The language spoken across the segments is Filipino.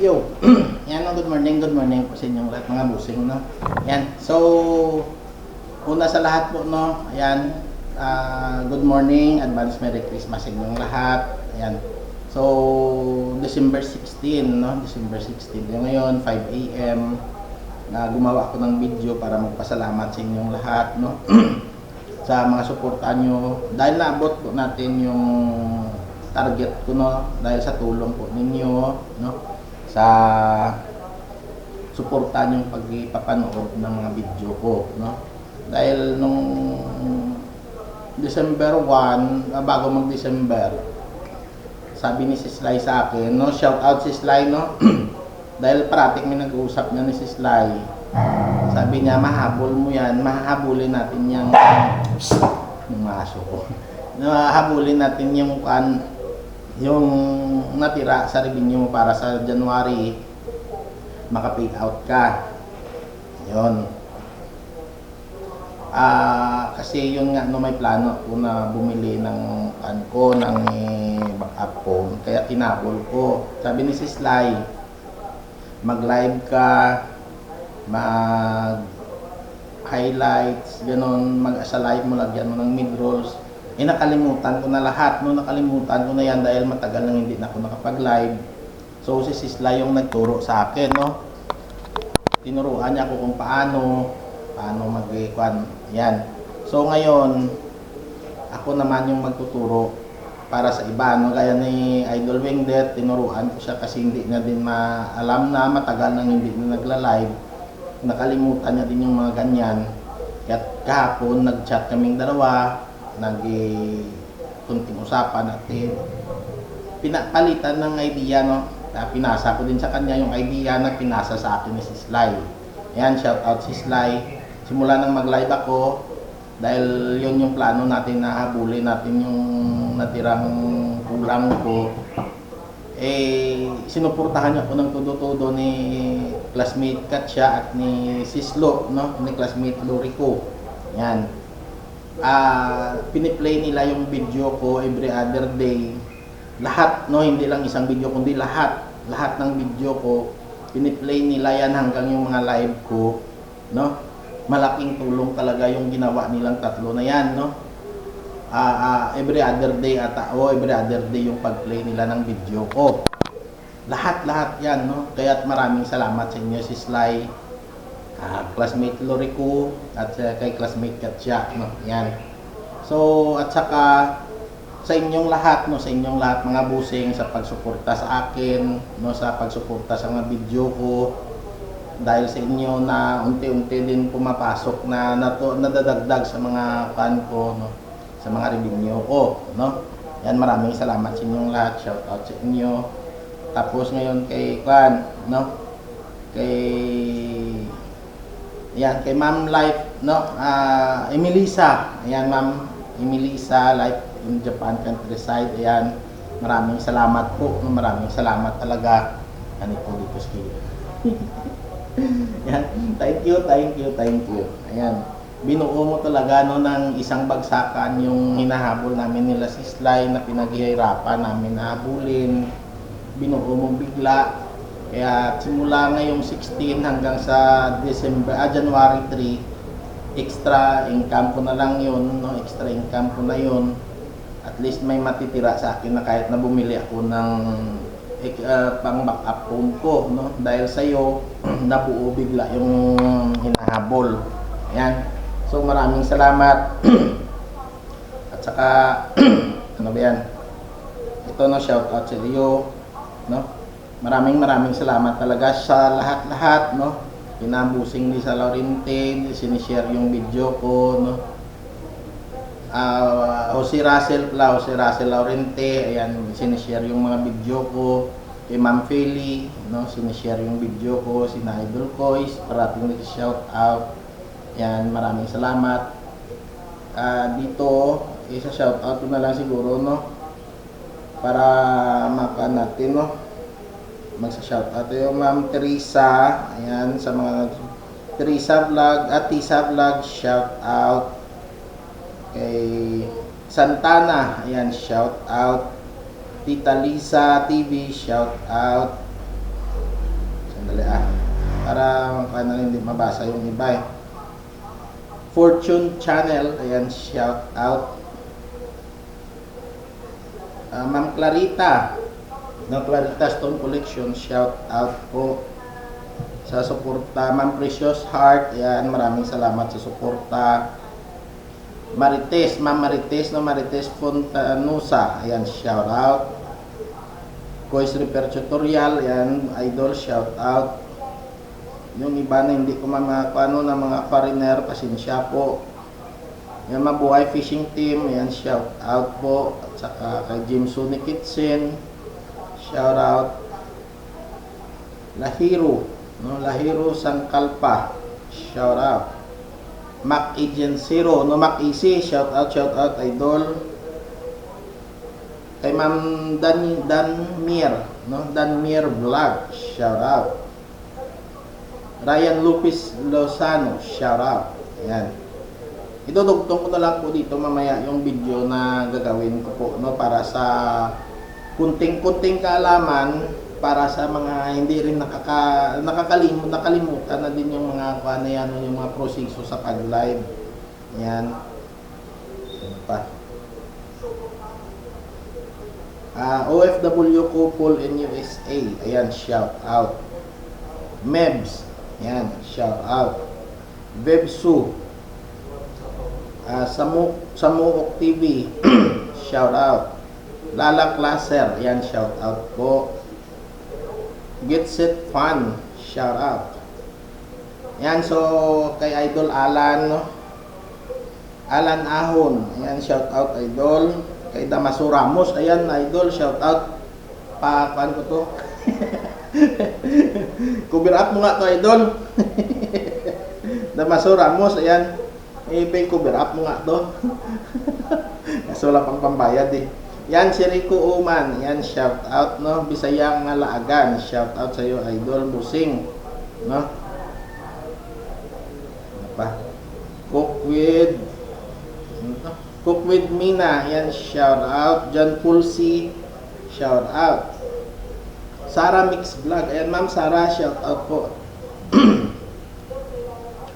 Yo, yan no, good morning po sa inyong lahat mga busing, no? Yan, so, una sa lahat po, no? Ayan, good morning, advance Merry Christmas sa inyong lahat. Ayan, so, December 16, no? December 16, yung ngayon, 5 a.m. na gumawa ako ng video para magpasalamat sa inyong lahat, no? Sa mga suportahan nyo, dahil naabot po natin yung target ko, no? Dahil sa tulong po ninyo, no? Sa suportahan yung pagpapanood ng mga video ko, no? Dahil nung December 1, bago mag-December, sabi ni Sislay sa akin, no? Shout out Sislay, no? Dahil parating may nag-uusap niya ni Sislay. Sabi niya, mahabol mo yan, mahabulin natin yung maso ko. Mahabulin natin yung natira sa revenue mo para sa January maka-pay out ka. Yun. Kasi yun nga, no, may plano ko na bumili ng ng backup phone, kaya tinabol ko. Sabi ni Sislay, mag-live ka, mag-highlights, gano'n, sa live mo, lagyan mo ng mid-rolls. Nakalimutan ko na lahat, no? Nakalimutan ko na yan dahil matagal nang hindi na ako nakapag-live. So si Sisla yung nagturo sa akin, no? Tinuruan niya ako kung paano mag-kwan. Yan. So ngayon, ako naman yung magtuturo para sa iba, no? Gaya ni Idol Wingdet, tinuruan ko siya kasi hindi na din alam na matagal nang hindi na nagla-live. Nakalimutan niya din yung mga ganyan. Kaya kahapon nag-chat kaming dalawa, kunting usapan natin, pinapalitan ng idea, no? Pinasa ko din sa kanya yung idea na pinasa sa akin ni Sislay. Ayan, shout out Sislay. Simula nang mag-live ako, dahil yun yung plano natin na habulin natin yung natirang kulang ko, sinuportahan niya ako ng todo-todo ni classmate Katya at ni Sislo, no? Ni classmate Lorico. Yan. Piniplay nila yung video ko every other day. Lahat, no, hindi lang isang video kundi lahat ng video ko piniplay nila yan hanggang yung mga live ko, no? Malaking tulong talaga yung ginawa nilang tatlo na yan, no? Every other day every other day yung pag-play nila ng video ko. Lahat yan, no? Kaya't maraming salamat sa inyo, Sislay, classmate Lorico at kay classmate Katya, no? Yan. So at saka sa inyong lahat, no, sa inyong lahat mga busing sa pagsuporta sa akin, no, sa pagsuporta sa mga video ko, dahil sa inyo na unti-unti din pumapasok na nadadagdag sa mga kan ko, no, sa mga revenue ko, no. Yan, maraming salamat sa inyong lahat. Shout out sa inyo. Tapos ngayon kay no, kay Ma'am Life, no? Emilisa. Ayan, Ma'am Emilisa, Life in Japan Countryside. Ayan, maraming salamat po. Maraming salamat talaga. Ganito dito sa Ayan, thank you. Ayan, binuo mo talaga, no, ng isang bagsakan yung hinahabol namin nila Sislay na pinaghihirapan namin na habulin. Binuo mo bigla. Kaya simula ngayong 16 hanggang sa January 3, extra income ko na lang yun, no? Extra income ko na yun. At least may matitira sa akin na kahit na bumili ako ng pang backup phone ko, no? Dahil sa'yo, nabuo bigla yung hinahabol. Ayan. So maraming salamat. At saka, ano ba yan? Ito, no, shout out sa iyo, no? Maraming salamat talaga sa lahat, no? Pinabusing ni sa Laurente, sinishare yung video ko, no? Jose Russell Laurente, ayan, sinishare yung mga video ko. Kay Ma'am Feli, no, sinishare yung video ko. Si Idol Kois, parating nag-shout out. Ayan, maraming salamat. Dito, isa shout out ko na lang siguro, no? Para natin, no? Magsa-shoutout yung Ma'am Teresa, ayan, sa mga Teresa Vlog at Tisa Vlog, shout out. Kay Santana, ayan, shout out. Tita Lisa TV, shout out. para paano hindi mabasa yung iba eh. Fortune Channel, ayan, shout out. Ma'am Clarita ng Clarita Stone Collection, shout out po sa suporta. Ma'am Precious Heart, ayan, maraming salamat sa suporta. Marites, Ma'am Marites no, Marites Fontanusa, ayan, shout out. Voice Repair Tutorial, ayan, idol, shout out. Yung iba na hindi ko ano na mga foreigner, pasensya po. Yan, Mabuhay Fishing Team, ayan, shout out po. At saka kay Jim Suni Kitchen, shout out. Lahiro, no, Lahiro Sangkalpa, shout out. Mac Agent Zero, no, Mac Easy, shout out idol. Kay Ma'am Danmir, no, Danmir Vlog, shout out. Ryan Lupis Lozano, shout out. Ayan. Idudugtong ko na lang po dito mamaya yung video na gagawin ko po, no, para sa kunting kaalaman, para sa mga hindi rin nakakalimutan na din yung mga ano yan, yung mga proseso sa pag-live. Ayan. Ano pa? OFW couple in USA, ayan, shout out. Mebs, ayan, shout out. Vebsu, Samuok TV, shout out. Lala Classer, ayan, shout out po. Get Set Fun, shout out. Ayan, so kay Idol Alan, no? Alan Ahon, ayan, shout out idol. Kay Damaso Ramos, ayan, idol, shout out. Paan ko to? Cover up mo nga to, idol. Damaso Ramos, ayan. Cover up mo nga to. Kaso wala pang pambayad eh. Yan, si Rico Uman, yan, shout out, no? Bisaya nga Laagan, shout out sa iyo, idol. Busing, no? Ano pa? Cook with Mina, yan, shout out. John Pulsi, shout out. Sarah Mix Vlog, ayan, Ma'am Sarah, shout out po.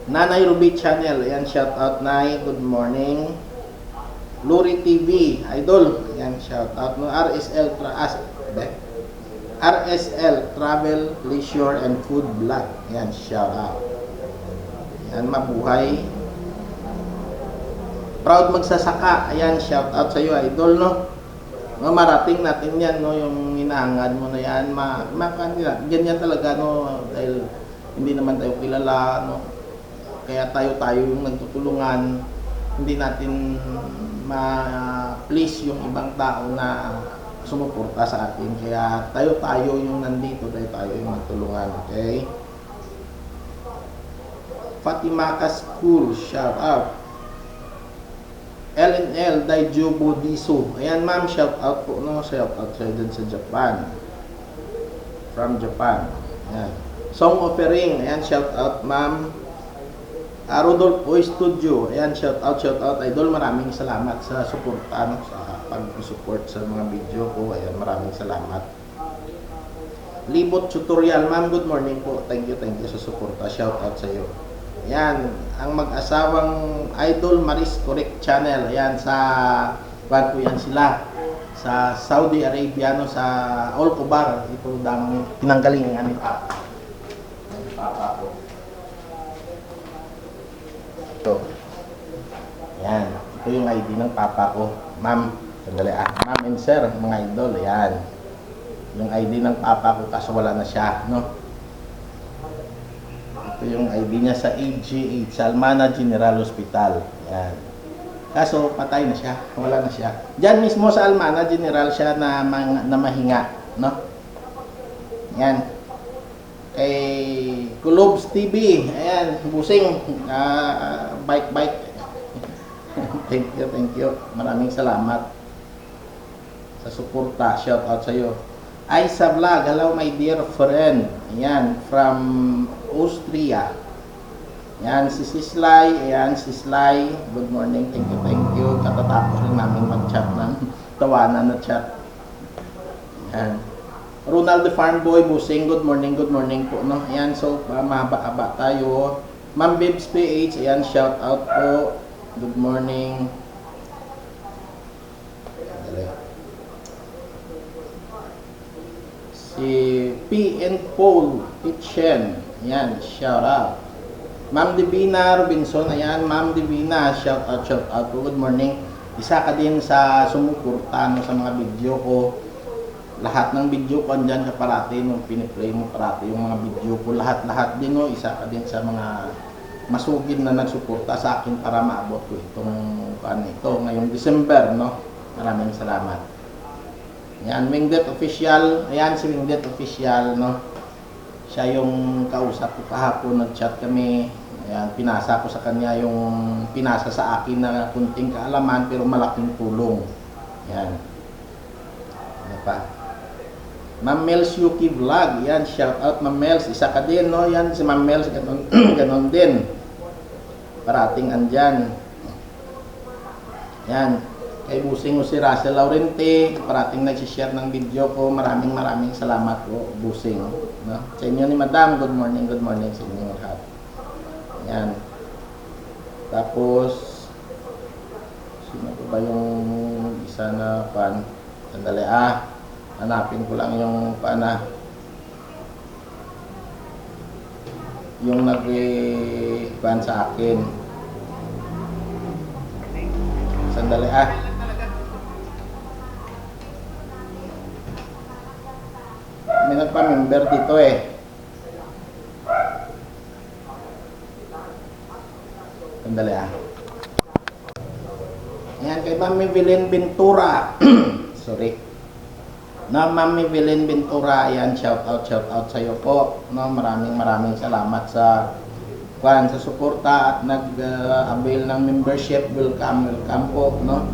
Nanay Ruby Channel, ayan, shout out, Nay, good morning. Luri TV, idol, ayan, shout out, no? RSL Travel, Leisure and Food Vlog, ayan, shout out. Ayan, Mabuhay. Proud Magsasaka, ayan, shout out sa iyo, idol, no? No, marating natin yan, no, yung hinahangad mo na yan, ganyan talaga, no, dahil hindi naman tayo kilala, no, kaya tayo yung nagtutulungan, hindi natin ma-please yung ibang tao na sumuporta sa atin, kaya tayo yung nandito, tayo yung magtulungan, okay? Fatima School, shout out. LNL Daiju Bodiso, ayan, ma'am, shout out po, no, shout out sa dyan sa Japan, from Japan, ayan. Song Offering, ayan, shout out, ma'am. Rodolfo Studio, ayan, shout out idol, maraming salamat sa suporta, no, sa pag-support sa mga video ko, ayan, maraming salamat. Libot Tutorial, ma'am, good morning po, thank you sa suporta, shout out sa iyo. Ayan, ang mag-asawang idol Maris Correct Channel, ayan, sa bad po yan sila sa Saudi Arabia, no, sa Al Khobar, ito dang pinanggalingan ni Papa po. Ito, ayan, ito yung ID ng Papa ko, ma'am, sandali, ma'am and sir, mga idol, ayan, yung ID ng Papa ko, kaso wala na siya, no. Ito yung ID niya sa AGH, Salmana General Hospital. Yan. Kaso patay na siya, wala na siya. Diyan mismo sa Almana General siya na mahinga, no? Yan. Kay Kulobs TV, ayan, Busing, bike. Thank you. Maraming salamat sa suporta. Shout out sa iyo. Aisa Vlog, hello my dear friend. Ayan, from Austria. Ayan, si Sislay. Ayan, Sislay. Good morning. Thank you. Katatapos rin namin mag-chat ng tawanan na chat. Ayan. Ronald the Farm Boy, Busing, good morning po, no? Ayan, so, mahaba-haba tayo. Ma'am Bibs PH, ayan, shout out po. Good morning. Si P. and Paul Kitchen, ayan, shout out. Ma'am Divina Robinson, ayan, Ma'am Divina, shout out po, good morning. Isa ka din sa sumuporta no, sa mga video ko. Lahat ng video ko andyan ka parati, no, piniplay mo parati yung mga video ko. Lahat din, no, isa ka din sa mga masugid na nagsuporta sa akin para maabot ko ito ngayong December, no. Maraming salamat. Yan, Wingdet Official. Ayan si Wingdet Official, no. Siya yung kausap ko kahapon, nag-chat kami. Ayan, pinasa ko sa kanya yung pinasa sa akin na kunting kaalaman pero malaking tulong. Ayan. Ano pa? Ma'am Mels Yuki Vlog. Ayan, shout out Ma'am Mels. Isa ka din, no? Yan, si Ma'am Mels, ganon din. Parating andyan. Ayan. Kay Busing o si Russell Laurente, parating nagsishare ng video ko. Maraming salamat po, Busing. No? Sa inyo ni Madam, good morning sa inyo lahat. Ayan. Tapos, sino po ba yung isa na pan? Sandali, hanapin ko lang yung pana. Yung nag-pan sa akin. Sandali, may nagpa-member dito eh. Sandali Ayan, kay Mami Belen Ventura. Sorry. Na Mami Belen Ventura, ayan, shout out sa iyo po. No, maraming salamat sa sa suporta at nag-avail ng membership. Welcome po, no.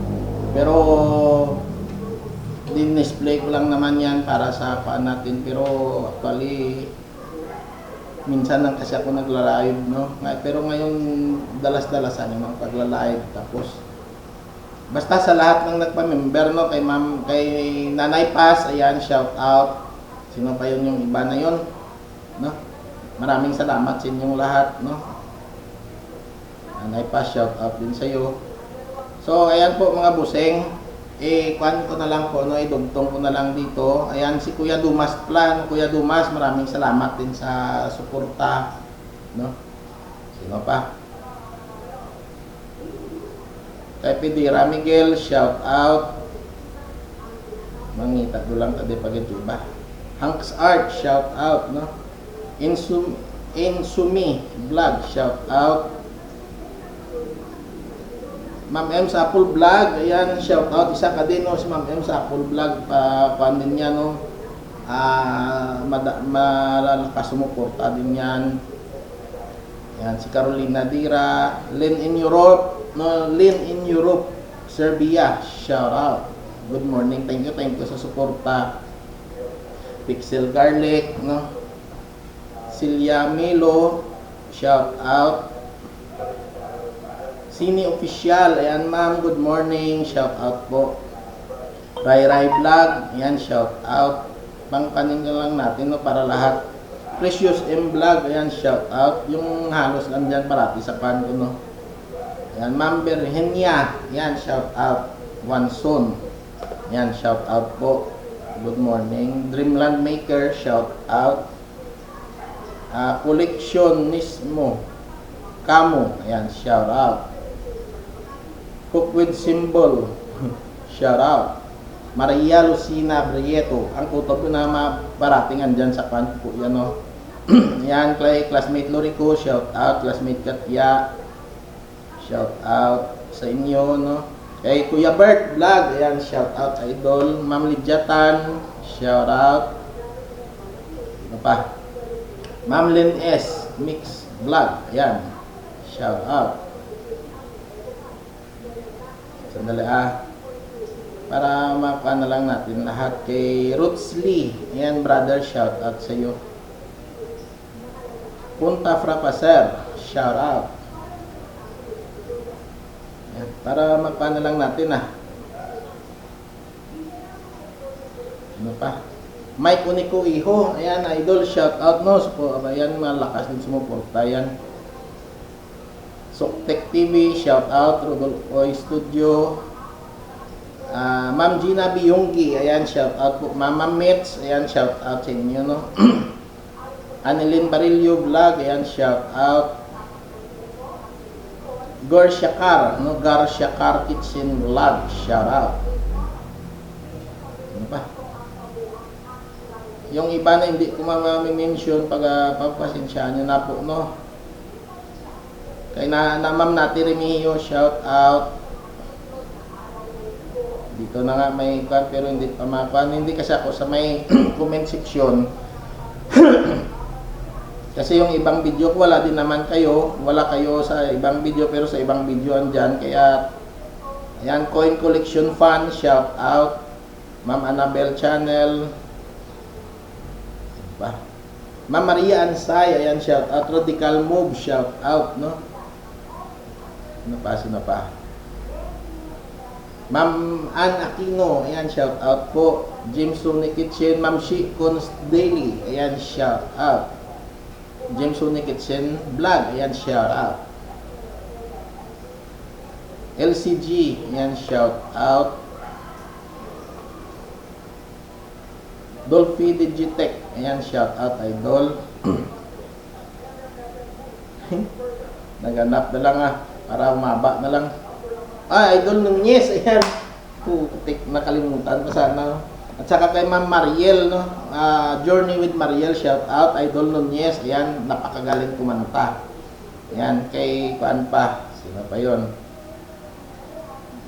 Pero din-display ko lang naman yan para sa natin, pero actually minsan lang kasi ako nagla-live, no. Pero ngayon dalas-dalasan yung mga pagla-live. Tapos basta sa lahat ng nagpa-member, no, kay Nanay Paz, ayan, shout out. Sino pa yun yung iba na yun, no? Maraming salamat sa inyong lahat, no. Nanay Paz, shout out din sa iyo. So ayan po mga busing. Kuan ko na lang po, no, idugtong ko na lang dito. Ayan si Kuya Dumas Plan. Kuya Dumas, maraming salamat din sa suporta, no. Sino pa? Kay Pidira Miguel, shout out. Mangita ko lang tadi pag-ituba. Hanks Art, shout out, no. Insumi Vlog, shout out. Ma'am M sa Apple Vlog, ayan, shout out. Isa ka din, no, si Ma'am M sa Apple Vlog, paano din niya, no, malalakas sumuporta din yan. Ayan, si Carolina Dira, Lynn in Europe, no, Lynn in Europe, Serbia, shout out. Good morning, thank you sa suporta. Pixel Garlic, no, Celia Milo, shout out. Sini Official, ayan ma'am, good morning, shout out po. Rai Vlog, ayan, shout out. Pangpanin lang natin, no, para lahat. Precious M Vlog, ayan, shout out. Yung halos lang dyan parati sa pan ko, no. Ayan, Ma'am Berhenia, ayan, shout out. Wanson, ayan, shout out po. Good morning. Dreamland Maker, shout out. Collectionismo Kamo, ayan, shout out. Cook with Symbol, shout out. Maria Lucina Brieto, ang kutob na maparatingan dyan sa kwan po yan, no. Yan, classmate Lorico, shout out. Classmate Katya, shout out sa inyo, no. Kay Kuya Bert Vlog, ayan, shout out idol. Ma'am Lidyatan, shout out. Ano pa? Ma'am Lynn S Mix Vlog, ayan, shout out. Sandali para mapana lang natin lahat. Kay Roots Lee, ayan brother, shout out sa iyo. Punta Frapaser, shout out. Ayan, para mapana lang natin Ano pa? Mike Unico Iho, ayan, idol, shout out, no, so, ayan, malakas din sumuporta, ayan. Soktek TV, shout out, Rodolfo Oy Studio, Ma'am Gina Biyonggi, ayan, shout out po, Mama Mitz, ayan, shout out sa inyo, no. Annelyn Barillo Vlog, ayan, shout out. Gar Shakar, no, Gar Shakar Kitchen Vlog, shout out. Ano pa? Yung iba na hindi ko ma-mention pag papasensyahan nyo na po, no. Kay na Ma'am Nati Remigio, shout out. Dito na nga may kwan pero hindi pa makuan. Hindi kasi ako sa may comment section. Kasi yung ibang video ko wala din naman kayo. Wala kayo sa ibang video pero sa ibang video andyan. Kaya ayan, Coin Collection Fan, shout out. Ma'am Annabelle Channel. Ba? Ma'am Maria Ansay, ayan, shout out. Radical Move, shout out, no? Sino pa? Ma'am Ann Aquino, ayan, shout out po. James Suni Kitchen, Ma'am She Cons Daily, ayan, shout out. James Suni Kitchen Vlog, ayan, shout out. LCG, ayan, shout out. Dolphy Digitech, ayan, shout out, idol. Naganap na lang para umaba na lang. Idol Nunez, ayan. Putik, nakalimutan ko sana. At saka kay Ma'am Mariel, no? Journey with Mariel, shout out. Idol Nunez, ayan, napakagaling kumanta. Ayan, kay kuan pa. Sino pa yon?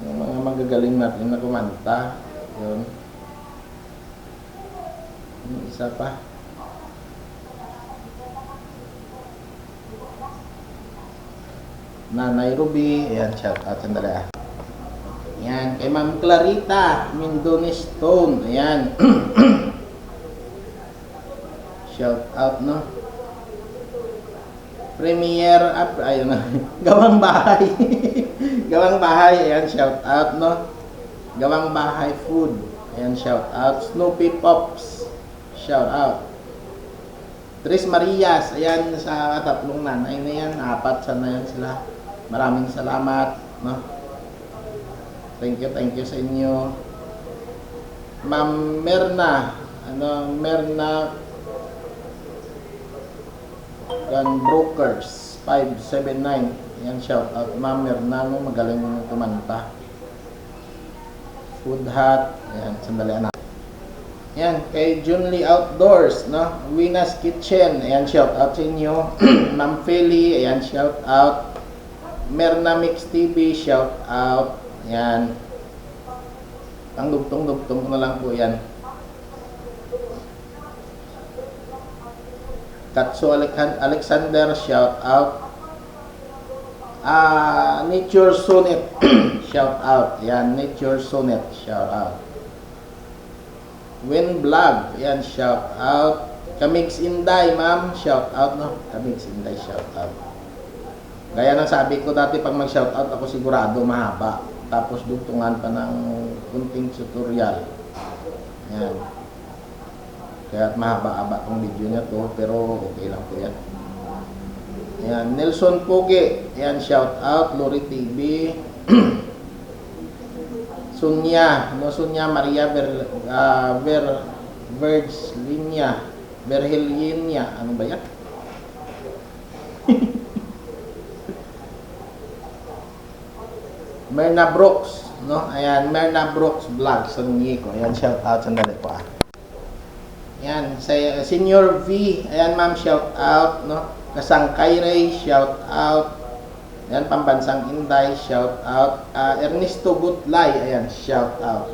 Yung mga magagaling natin na kumanta. Yun. Yung isa pa. Nanay Ruby, ayan, shout out, sandali. Ayan, kay Ma'am Clarita Mindone Stone, ayan. Shout out, no. Premier ayun na. Gawang bahay. Gawang bahay, ayan, shout out, no. Gawang bahay food, ayan, shout out. Snoopy Pops, shout out. Tris Marias, ayan, sa tatlong nanay na yan, 4 sana yan sila. Maraming salamat, no. Thank you sa inyo. Ma'am Merna, Merna Gun Brokers 579. Yan, shout out Ma'am Merna, no, magaling yung kumanta. Food Hut, ayan, sandali na. Yan, kay Junly Outdoors, no? Winas Kitchen, ayan, shout out sa inyo. Ma'am Feli, ayan, shout out. Merna Mix TV, shout out. Ayan. Ang dugtong-dugtong ko na lang po yan. Katso Alexander, shout out. Nature Sonet, shout out. Ayan, Nature Sonet, shout out. Win Vlog, ayan, shout out. Kamix Inday, ma'am, shout out, no? Kamix Inday, shout out. Gaya ng sabi ko dati, pag mag-shout out ako sigurado mahaba. Tapos dugtungan pa ng kunting tutorial. Ayan. Kaya mahaba-haba tong video niya to, pero okay lang po yan. Ayan, Nelson Puge, ayan, shout out. Lori TV. Sunya, no, Sunya Maria Vergelinia, ano ba yan? Merna Brooks, no? Ayan, Merna Brooks Vlog sa ko. Ayan, shout out, sandali po. Ayan, sa Senior V, ayan, ma'am, shout out, no? Kasangkay Ray, shout out. Ayan, Pambansang Inday, shout out. Ernesto Gutlay, ayan, shout out.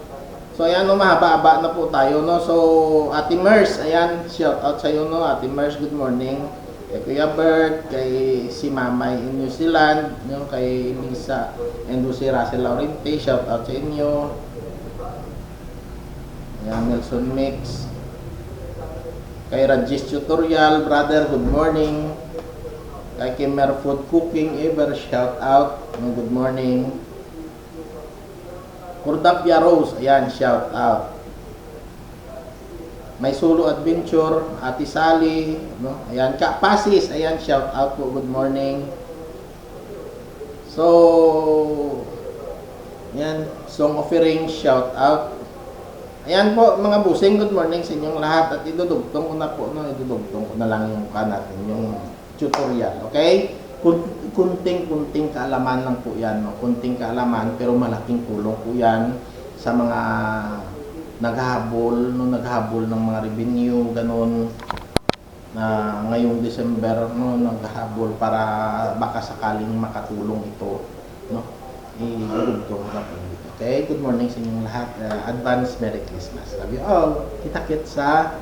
So, ayan, no, mahaba-haba na po tayo, no? So, Ate Mers, ayan, shout out sa iyo, no? Ate Mers, good morning. Kay Kuya Bert, kay si Mamay in New Zealand, no? Kay Lisa and si Russell Laurente, shout out sa inyo. Ayan, Nelson Mix. Kay Rajis Tutorial, brother, good morning. Kay Kimmer Food Cooking Ever, shout out, no, good morning. Cordapia Rose, ayan, shout out. May Solo Adventure, Ate Sally, no? Ayan, Ka Pasis, ayan, shout out po, good morning. So, ayan, Song Offering, shout out. Ayan po, mga busing, good morning sa inyong lahat. At idudugtong ko na po, no? Idudugtong ko na lang yung natin, yung tutorial, okay? Kunting kaalaman lang po yan, no? Kunting kaalaman, pero malaking tulong po yan sa mga naghahabol ng mga revenue, ganun, na ngayong December, no, naghahabol para baka sakaling makatulong ito, no, idugtong na po. Okay, good morning sa inyong lahat. Advance Merry Christmas. Love you all. Kita-kits sa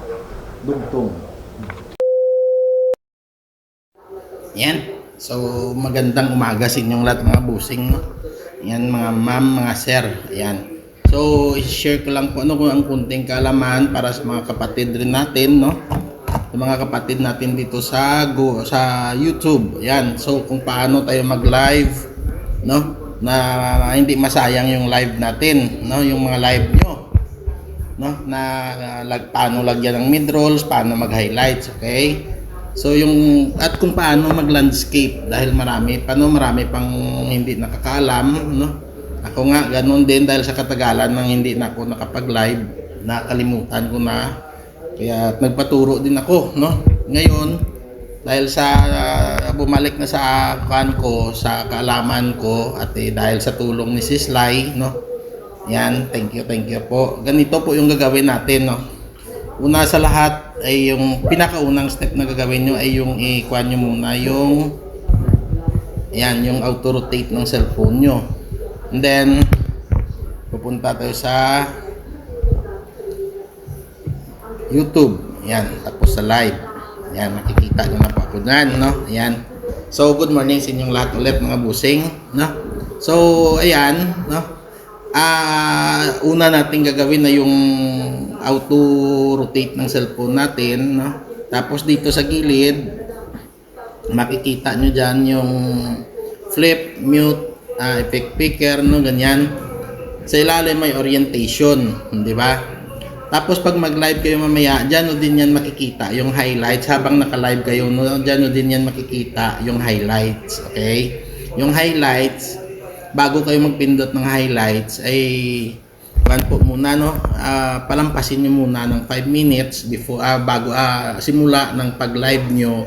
dugtong. Yan. So, magandang umaga sa inyong lahat, mga busing, no? Yan, mga ma'am, mga sir. Yan. So, i-share ko lang po kung ang kunting kaalaman para sa mga kapatid rin natin, no? Sa mga kapatid natin dito sa YouTube. Yan. So, kung paano tayo mag-live, no? Na hindi masayang yung live natin, no? Yung mga live nyo, no? Na paano lagyan ng mid-rolls, paano mag-highlights, okay? So at kung paano mag-landscape dahil marami pang hindi nakakaalam, no? Ako nga ganun din dahil sa katagalan nang hindi na ako nakapag-live, nakalimutan ko na. Kaya nagpaturo din ako, no? Ngayon dahil sa bumalik na sa sa kaalaman ko at dahil sa tulong ni Sis Lai, no? Yan, thank you po. Ganito po yung gagawin natin, no? Una sa lahat ay yung pinakaunang step na gagawin nyo ay yung i-kuha nyo muna yung yung auto-rotate ng cellphone nyo. And then, pupunta tayo sa YouTube. Yan, tapos sa live. Yan, nakikita nyo na po ako dyan, no? Yan. So, good morning sa inyong lahat ulit, mga busing, no? So, ayan, no? Una natin gagawin na yung auto-rotate ng cellphone natin, no? Tapos dito sa gilid, makikita nyo dyan yung flip, mute, effect picker, no? Ganyan. Sa ilalim may orientation, di ba? Tapos pag mag-live kayo mamaya, dyan o din yan makikita yung highlights. Habang naka-live kayo, no? Dyan o din yan makikita yung highlights, okay? Yung highlights, bago kayo magpindot ng highlights ay po muna, no? Palampasin nyo muna ng 5 minutes before bago simula ng pag-live nyo,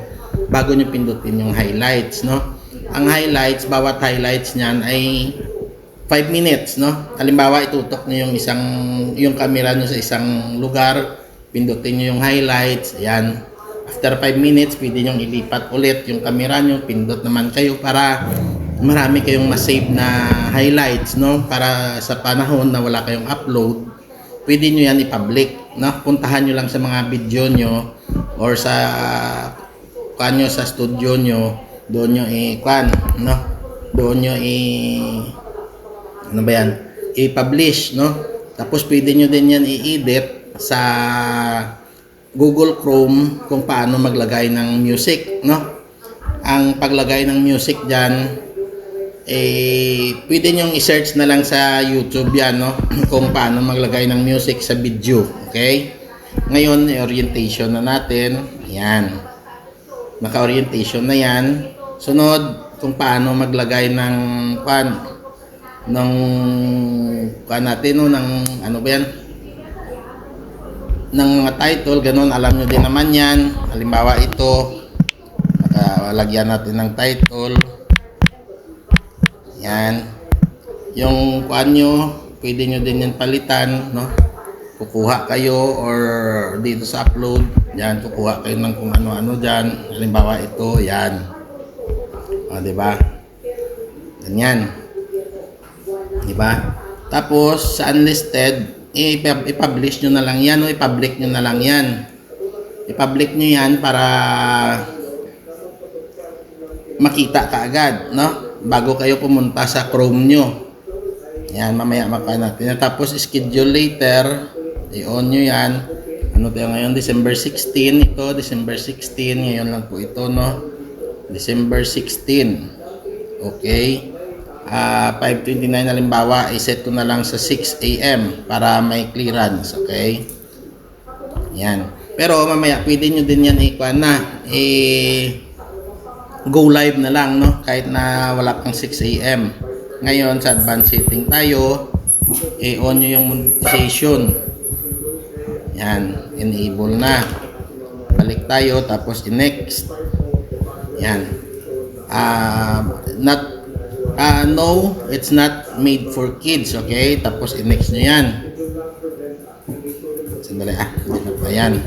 bago nyo pindutin yung highlights, no? Ang highlights, bawat highlights niyan ay 5 minutes, no? Halimbawa itutok nyo yung camera nyo sa isang lugar, pindutin nyo yung highlights, ayan. After 5 minutes, pwede nyo ilipat ulit yung camera nyo, pindot naman kayo para marami kayong ma-save na highlights, no? Para sa panahon na wala kayong upload, pwede nyo yan i-public, no? Puntahan nyo lang sa mga video nyo or sa sa studio nyo, doon nyo no? Doon nyo ano ba yan? I-publish, no? Tapos pwede nyo din yan i-edit sa Google Chrome kung paano maglagay ng music, no? Ang paglagay ng music dyan, pwede nyong i-search na lang sa YouTube yan, no? Kung paano maglagay ng music sa video, okay? Ngayon, orientation na natin. Yan. Naka-orientation na yan. Sunod, kung paano maglagay ng natin, no? Ng ano ba yan? Ng mga title, ganun. Alam nyo din naman yan. Halimbawa ito, lagyan natin ng title. Yan. Yung nyo, pwede nyo din yan palitan, no? Kukuha kayo or dito sa upload, yan, kukuha kayo ng kung ano-ano dyan. Halimbawa ito, yan. Diba? Ganyan. Diba? Tapos, sa unlisted, i-publish nyo na lang yan, o i-public nyo na lang yan. I-public nyo yan para makita ka agad, no? Bago kayo pumunta sa Chrome nyo. Yan, mamaya makain natin. Tapos, schedule later. I-on nyo yan. Ano tayo ngayon? December 16. Ito, December 16. Ngayon lang po ito, no? December 16. Okay. 5:29 halimbawa, i-set ko na lang sa 6 AM para may clearance. Okay. Yan. Pero mamaya pwede nyo din yan go live na lang, no? Kahit na wala pang 6 AM. Ngayon sa advanced setting tayo, on nyo yung monetization. Yan, enable na. Balik tayo tapos next. Yan. No, it's not made for kids, okay? Tapos next nyo yan. Sandali ayan.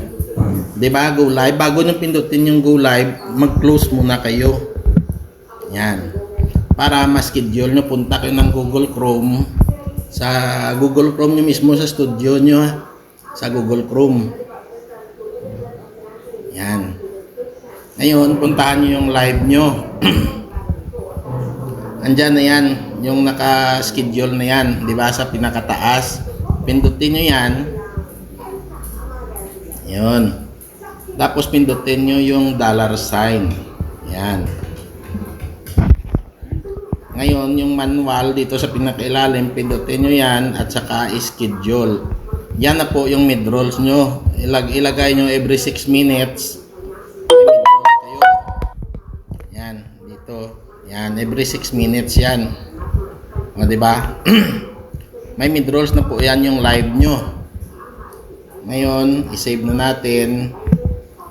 'Di ba? Go live. Bago nyo pindutin yung go live, mag-close muna kayo. Yan. Para ma-schedule nyo, punta kayo ng Google Chrome. Sa Google Chrome nyo mismo sa studio nyo. Sa Google Chrome. Yan. Ngayon, puntahan nyo yung live nyo. Andyan na yan. Yung naka-schedule na yan. 'Di ba? Sa pinakataas. Pindutin nyo yan. Yun. Tapos pindutin nyo yung $sign. Yan. Ngayon, yung manual dito sa pinakailalim, pindutin nyo yan at saka schedule. Yan na po yung mid-rolls nyo. Ilagay nyo every 6 minutes. May mid-rolls kayo. Yan. Dito. Yan. Every 6 minutes yan. O, diba? May mid-rolls na po yan yung live nyo. Ngayon, i-save na natin.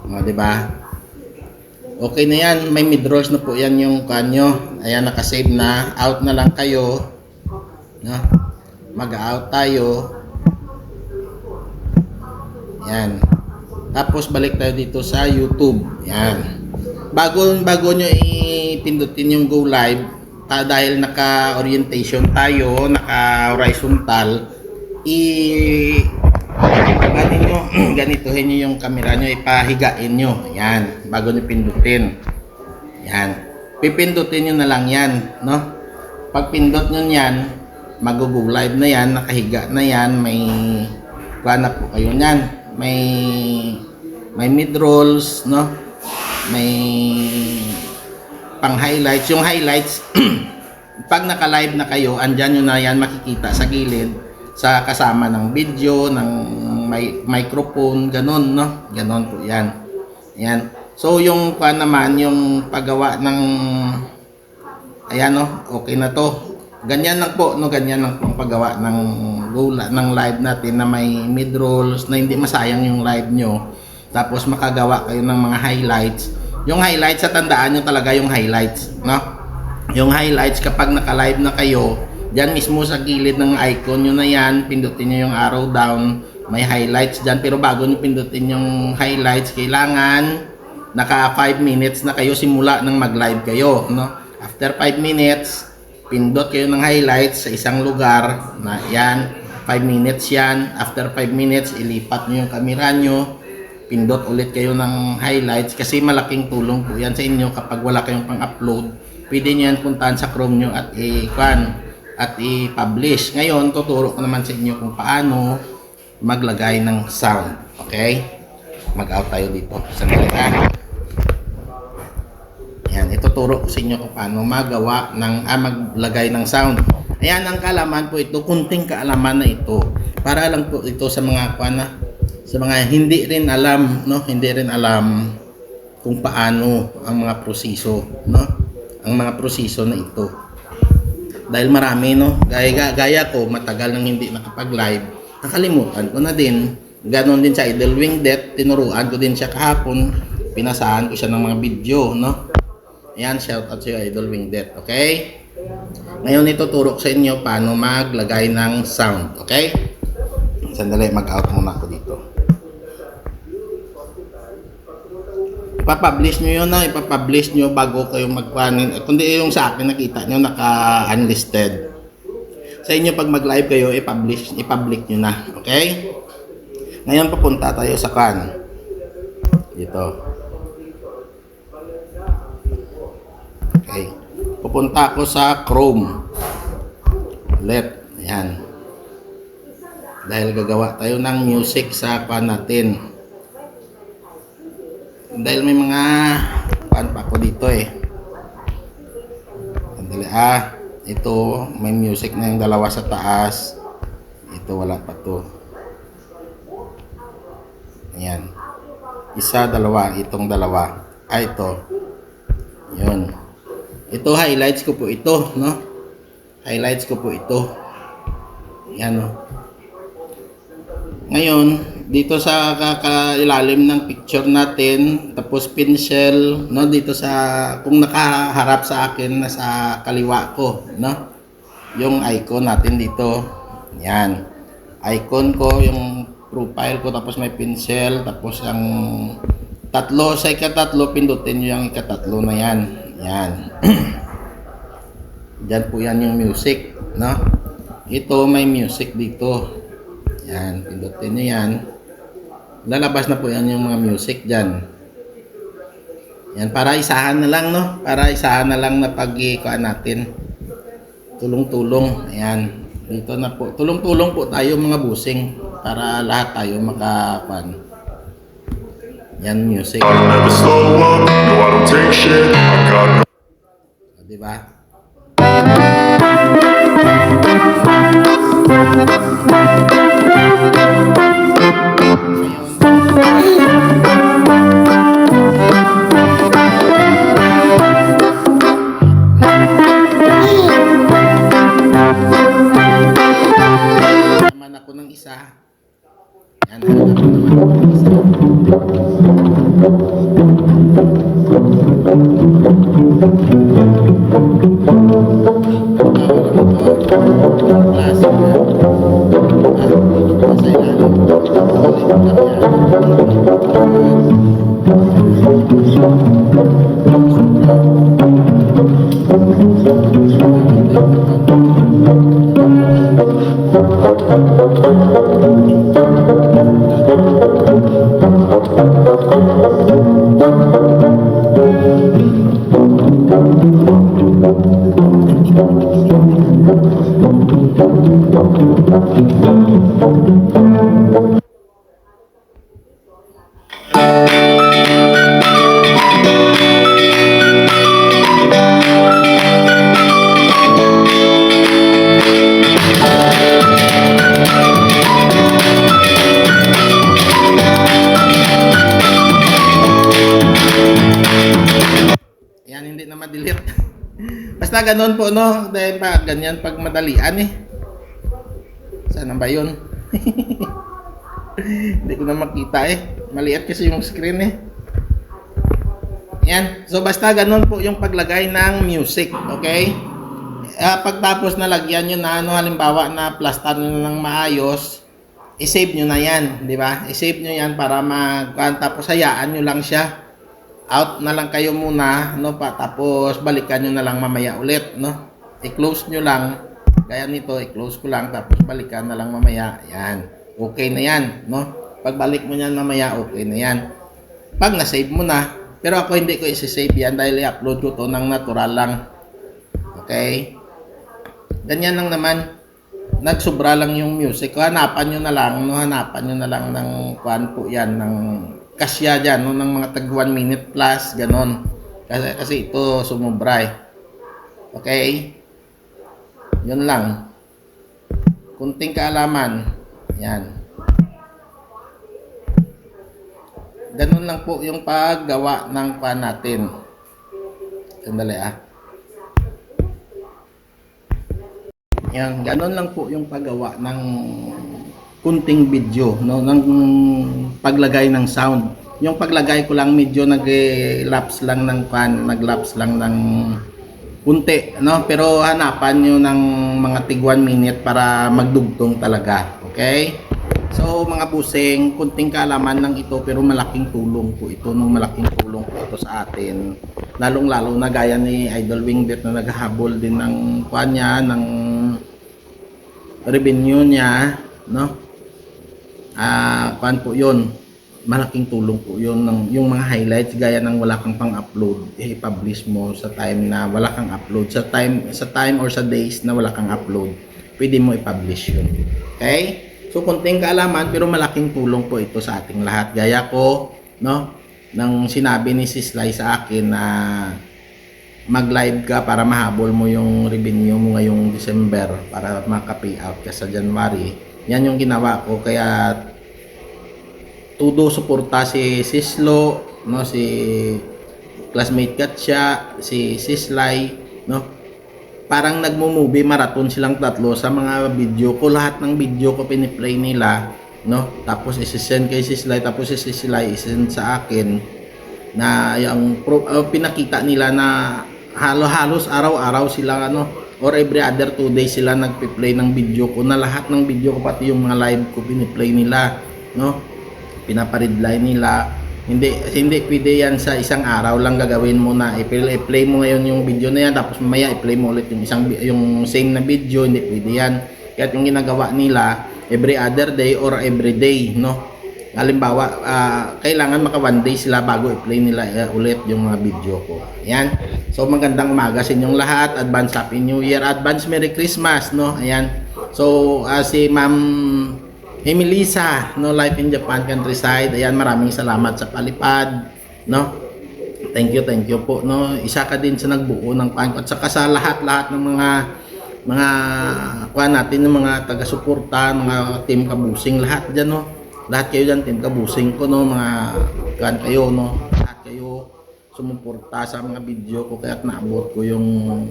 O, diba? Okay na yan. May mid-rolls na po yan yung kanyo. Ayan, nakasave na. Out na lang kayo. No? Mag-out tayo. Yan. Tapos, balik tayo dito sa YouTube. Yan. Bago nyo ipindutin yung go live, dahil naka-orientation tayo, naka-horizontal, ganituhin nyo yung camera nyo, ipahigain nyo. Yan, bago nyo pindutin. Yan. Pipindutin nyo na lang yan, no? Pag pindot nyo yan, mag-go live na yan, nakahiga na yan, may kuha po kayo yan. May mid-rolls, no? May pang highlights. Yung highlights, pag naka-live na kayo, andyan nyo na yan makikita sa gilid, sa kasama ng video, ng microphone, ganun, no? Ganun po yan. Ayan. So, yung pa naman, yung paggawa ng, ayan, no? Okay na to. Ganyan lang po, no? Ganyan lang po ang paggawa ng live natin na may mid-rolls, na hindi masayang yung live nyo. Tapos, makagawa kayo ng mga highlights. Yung highlights, tandaan nyo talaga yung highlights, no? Yung highlights, kapag naka-live na kayo, dyan mismo sa gilid ng icon nyo na yan, pindutin nyo yung arrow down, may highlights dyan. Pero bago nyo pindutin yung highlights, kailangan naka 5 minutes na kayo simula nang mag-live kayo, no? After 5 minutes, pindot kayo ng highlights sa isang lugar na yan, 5 minutes yan. After 5 minutes, ilipat nyo yung camera nyo, pindot ulit kayo ng highlights, kasi malaking tulong po yan sa inyo kapag wala kayong pang-upload. Pwede nyo yan puntahan sa Chrome nyo at i-publish. Ngayon, tuturo ko naman sa inyo kung paano maglagay ng sound. Okay? Mag-out tayo dito. Sandali ha. Ayan, ituturo ko sa inyo kung paano maglagay ng sound. Ayan, ang kaalaman po ito, kunting kaalaman na ito. Para lang po ito sa mga sa mga hindi rin alam, no? Hindi rin alam kung paano ang mga proseso, no? Ang mga proseso na ito. Dahil marami, no? Gaya ko, matagal nang hindi nakapag-live, nakalimutan ko na din. Ganon din sa Idle Wing Death, tinuruan ko din siya kahapon, pinasahan ko siya ng mga video, no? Ayan, shout out sa Idle Wing Death, okay? Ngayon ituturo ko sa inyo paano maglagay ng sound, okay? Sandali, mag-out muna ako dito. Ipapublish nyo yun na, ipapublish nyo bago kayo magpanin. Kundi yung sa akin nakita nyo naka-unlisted. Sa inyo pag mag-live kayo, i-public nyo na. Okay? Ngayon papunta tayo sa dito. Okay. Pupunta ako sa Chrome. Ulit. Ayan. Dahil gagawa tayo ng music sa natin. Dahil may mga pa ako dito eh. Sandali ito may music na yung dalawa sa taas. Ito wala pa to. Ayan. Isa, dalawa. Itong dalawa. Ito. Yun. Ito, highlights ko po ito, no? Highlights ko po ito. Ayan, no? Ngayon, dito sa kakailalim ng picture natin, tapos pencil, no? Dito sa, kung nakaharap sa akin, nasa kaliwa ko, no? Yung icon natin dito. Ayan. Icon ko, yung profile ko, tapos may pencil, tapos ang tatlo, sa ikatatlo, pindutin nyo yung ikatatlo na yan. Yan. Diyan po yan yung music, no? Ito, may music dito. Yan, pindutin nyo yan. Lalabas na po yan yung mga music dyan. Yan, para isahan na lang, no? Para isahan na lang na pag-ikuan natin. Tulong-tulong. Ayan. Dito na po. Tulong-tulong po tayo mga busing. Para lahat tayo makakuan. Yan, music. Diba? Naman ako ng isa. Yan, naman ako ng isa. Yan, hindi na ma-delete. Basta ganun po, no? Dahil pa ganyan pag madalian eh. Saan ba yun? Hindi ko na makita eh. Maliit kasi yung screen eh. Yan. So basta ganun po yung paglagay ng music. Okay? Pagtapos na lagyan nyo na, ano, halimbawa na plaster nyo ng maayos, i-save nyo na yan. Di ba? I-save nyo yan para tapos hayaan nyo lang siya. Out na lang kayo muna, no, tapos balikan nyo na lang mamaya ulit, no. I-close nyo lang, gaya nito, i-close ko lang, tapos balikan na lang mamaya. Yan, okay na yan, no. Pagbalik mo yan mamaya, okay na yan. Pag na-save mo na, pero ako hindi ko isi-save yan dahil i-upload ko to ng natural lang. Okay? Ganyan lang naman. Nagsubra lang yung music. Hanapan nyo na lang, no, hanapan nyo na lang ng kuan po yan, ng kasya dyan, no, ng mga tag 1 minute plus, ganon. Kasi ito sumubra eh. Okay? Yun lang. Kunting kaalaman. Yan. Ganon lang po yung paggawa ng pan natin. Sandali ah. Yan, ganon lang po yung paggawa ng kunting video, no, ng paglagay ng sound. Yung paglagay ko lang medyo nag-lapse lang ng pan, nag-lapse lang ng kunti, no, pero hanapan nyo ng mga tig 1 minute para magdugtong talaga. Okay? So mga busing, kunting kaalaman lang ito pero malaking tulong po ito, no, malaking tulong po ito sa atin. Lalong-lalo na gaya ni Idol Wingbet na naghahabol din ng kuan niya, ng revenue niya, no? Kuan po yun, malaking tulong po yun ng, yung mga highlights gaya ng wala kang pang upload, i-publish mo sa time na wala kang upload, sa time or sa days na wala kang upload, pwede mo i-publish yun. Okay? So konting kaalaman pero malaking tulong po ito sa ating lahat. Gaya ko, no, nang sinabi ni Sis Lai sa akin na mag-live ka para mahabol mo yung revenue mo ngayong December para maka-pay out ka sa January. Yan yung ginawa ko, kaya todo suporta si Sislo, no, si classmate Katsia, si Sislay, no. Parang nagmo-movie marathon silang tatlo sa mga video ko. Lahat ng video ko piniplay nila, no. Tapos isi-send kay Sislay, tapos si Sislay isend sa akin na yung pinakita nila na halos araw-araw sila ano or every other 2 days sila nagpi-play ng video ko, na lahat ng video ko pati yung mga live ko piniplay nila, no. Pinaparidline nila. Hindi pwede yan sa isang araw lang gagawin mo na i-play mo ngayon yung video na yan tapos mamaya i-play mo ulit yung same na video. Hindi pwede yan. Kaya yung ginagawa nila every other day or every day, no. Halimbawa, kailangan maka 1 day sila bago i-play nila ulit yung mga video ko. Ayan. So magandang umaga sa inyong lahat. Advance Happy New Year. Advance Merry Christmas, no. Ayan. So si Ma'am Emilisa, no, Life in Japan Countryside. Ayan, maraming salamat sa palipad, no. Thank you po, no. Isa ka din sa nagbuo ng pan at saka sa lahat-lahat ng mga kuha natin ng mga taga-suporta, mga team kabusing, lahat diyan, no. Lahat kayo diyan team kabusing ko, no, mga kuan kayo, no. Lahat kayo sumuporta sa mga video ko kaya't naabot ko yung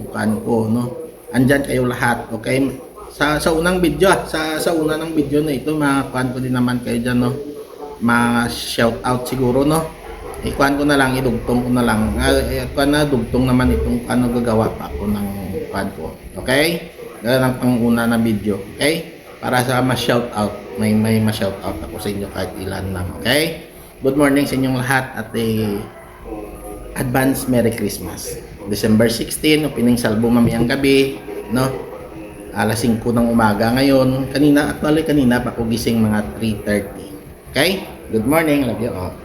kuan ko, no. Andyan kayo lahat, okay? Sa unang video, sa una ng video na ito, makuhan ko din naman kayo dyan, no. Ma-shout out siguro, no. Ikuhan ko na lang, idugtong ko na lang. Ikuhan na, dugtong naman itong ano gagawa pa ako ng kuhan ko. Okay? Ganun ang panguna na video. Okay? Para sa ma-shout out. May ma-shout out ako sa inyo kahit ilan lang. Okay? Good morning sa inyong lahat at advance Merry Christmas. December 16, opening salvo mamayang gabi, no. Alas 5 ng umaga ngayon. Kanina pa ako gising mga 3:30. Okay? Good morning. Love you all.